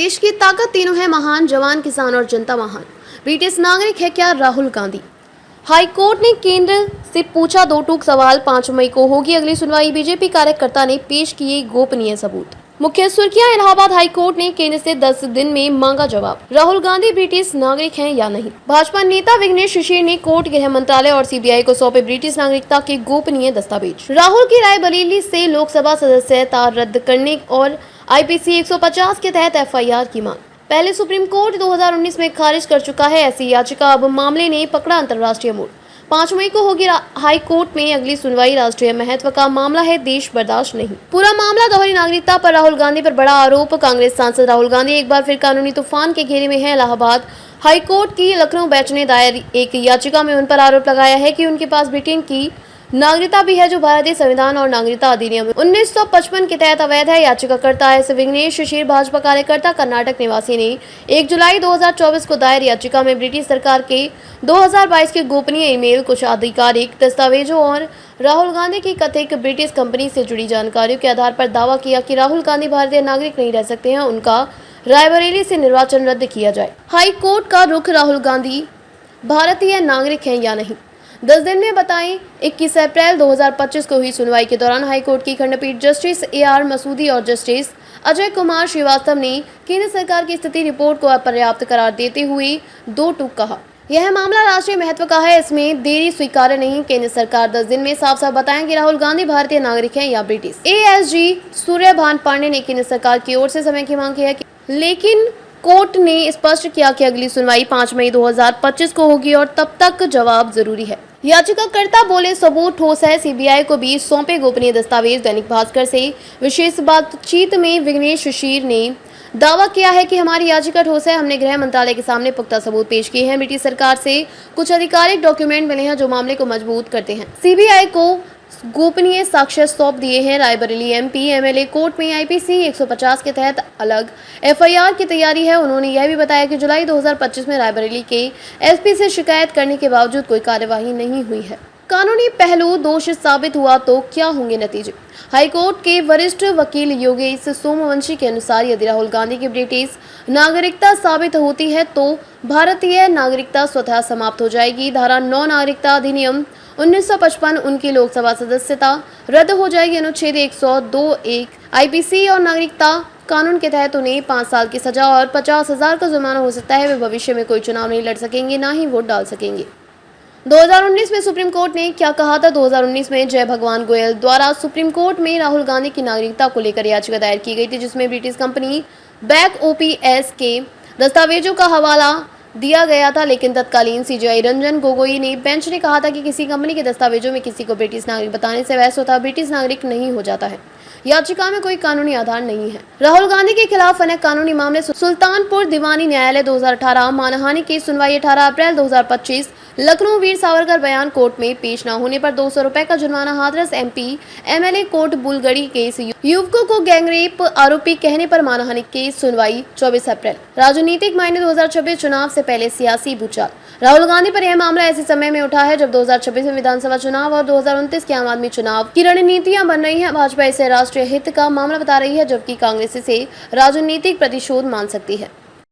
देश की ताकत तीनों है महान, जवान, किसान और जनता महान। ब्रिटिश नागरिक है क्या राहुल गांधी? हाईकोर्ट ने केंद्र से पूछा दो टूक सवाल। 5 मई को होगी अगली सुनवाई। बीजेपी कार्यकर्ता ने पेश किए गोपनीय सबूत। मुख्य सुर्खियां। इलाहाबाद हाईकोर्ट ने केंद्र से 10 दिन में मांगा जवाब। राहुल गांधी ब्रिटिश नागरिक हैं या नहीं? भाजपा नेता विघ्नेश शिशिर ने कोर्ट, गृह मंत्रालय और सीबीआई को सौंपे ब्रिटिश नागरिकता के गोपनीय दस्तावेज। राहुल की रायबरेली से लोकसभा सदस्यता रद्द करने और आईपीसी 150 के तहत एफआईआर की मांग। पहले सुप्रीम कोर्ट 2019 में खारिज कर चुका है ऐसी याचिका। अब मामले ने पकड़ा अंतर्राष्ट्रीय मोड़। 5 मई को होगी हाई कोर्ट में अगली सुनवाई। राष्ट्रीय महत्व का मामला है, देश बर्दाश्त नहीं। पूरा मामला दोहरी नागरिकता पर राहुल गांधी पर बड़ा आरोप। कांग्रेस सांसद राहुल गांधी एक बार फिर कानूनी तूफान के घेरे में हैं। इलाहाबाद हाईकोर्ट की लखनऊ बेंच ने दायर एक याचिका में उन पर आरोप लगाया है कि उनके पास ब्रिटेन की नागरिकता भी है, जो भारतीय संविधान और नागरिकता अधिनियम 1955 के तहत अवैध है। याचिकाकर्ता है विघ्नेश शिशिर, भाजपा कार्यकर्ता, कर्नाटक निवासी ने 1 जुलाई 2024 को दायर याचिका में ब्रिटिश सरकार के 2022 के गोपनीय ईमेल, कुछ आधिकारिक दस्तावेजों और राहुल गांधी की कथित ब्रिटिश कंपनी से जुड़ी जानकारियों के आधार पर दावा किया कि राहुल गांधी भारतीय नागरिक नहीं रह सकते हैं, उनका रायबरेली से निर्वाचन रद्द किया जाए। हाई कोर्ट का रुख, राहुल गांधी भारतीय नागरिक हैं या नहीं? 10 दिन में बताएं। 21 अप्रैल 2025 को हुई सुनवाई के दौरान हाईकोर्ट की खंडपीठ जस्टिस AR मसूदी और जस्टिस अजय कुमार श्रीवास्तव ने केंद्र सरकार की स्थिति रिपोर्ट को अपर्याप्त करार देते हुए दो टूक कहा, यह मामला राष्ट्रीय महत्व का है, इसमें देरी स्वीकार्य नहीं। केंद्र सरकार 10 दिन में साफ साफ बताएं कि राहुल गांधी भारतीय नागरिक हैं या ब्रिटिश। ASG सूर्यभान पांडे ने केंद्र सरकार की ओर से समय की मांग की है, लेकिन कोर्ट ने स्पष्ट किया कि अगली सुनवाई 5 मई 2025 को होगी और तब तक जवाब जरूरी है। याचिकाकर्ता बोले सबूत ठोस है, सीबीआई को भी सौंपे गोपनीय दस्तावेज। दैनिक भास्कर से विशेष बातचीत में विघ्नेश शिशिर ने दावा किया है कि हमारी याचिका ठोस है, हमने गृह मंत्रालय के सामने पुख्ता सबूत पेश किए हैं। ब्रिटिश सरकार से कुछ आधिकारिक डॉक्यूमेंट मिले हैं जो मामले को मजबूत करते हैं। सीबीआई को गोपनीय साक्ष्य सौंप दिए हैं। रायबरेली MP MLA कोर्ट में आईपीसी 150 के तहत अलग एफआईआर की तैयारी है। उन्होंने यह भी बताया कि जुलाई 2025 में रायबरेली के SP से शिकायत करने के बावजूद कोई कार्यवाही नहीं हुई है। कानूनी पहलू, दोष साबित हुआ तो क्या होंगे नतीजे? हाईकोर्ट के वरिष्ठ वकील योगेश सोमवंशी के अनुसार यदि राहुल गांधी की ब्रिटिश नागरिकता साबित होती है तो भारतीय नागरिकता स्वतः समाप्त हो जाएगी। धारा 9 नागरिकता अधिनियम 1955 उनकी लोकसभा सदस्यता रद्द हो जाएगी। अनुच्छेद 102(1) आईपीसी और नागरिकता कानून के तहत उन्हें 5 साल की सजा और 50,000 का जुर्माना हो सकता है। वे भविष्य में कोई चुनाव नहीं लड़ सकेंगे, ना ही वोट डाल सकेंगे। 2019 में सुप्रीम कोर्ट ने क्या कहा था? 2019 में जय भगवान गोयल द्वारा सुप्रीम कोर्ट में राहुल गांधी की नागरिकता को लेकर याचिका दायर की गई थी, जिसमें ब्रिटिश कंपनी बैक OPS के दस्तावेजों का हवाला दिया गया था। लेकिन तत्कालीन CJI रंजन गोगोई ने बेंच ने कहा था कि किसी कंपनी के दस्तावेजों में किसी को ब्रिटिश नागरिक बताने से वह स्वतः ब्रिटिश नागरिक नहीं हो जाता है। याचिका में कोई कानूनी आधार नहीं है। राहुल गांधी के खिलाफ अनेक कानूनी मामले। सुल्तानपुर दीवानी न्यायालय 2018 मानहानि की सुनवाई 18 अप्रैल 2025। लखनऊ वीर सावरकर बयान कोर्ट में पेश न होने पर 200 रुपए का जुर्माना। Hathras MP MLA court Bulgarhi case. युवकों को गैंगरेप आरोपी कहने पर मानहानि की सुनवाई 24 अप्रैल। राजनीतिक मायने 2026 चुनाव से पहले सियासी भूचाल। राहुल गांधी पर यह मामला ऐसे समय में उठा है जब 2026 में विधानसभा चुनाव और 2029 के आम आदमी चुनाव की रणनीतियां बन रही हैं। भाजपा इसे राष्ट्रीय हित का मामला बता रही है, जबकि कांग्रेस इसे राजनीतिक प्रतिशोध मान सकती है।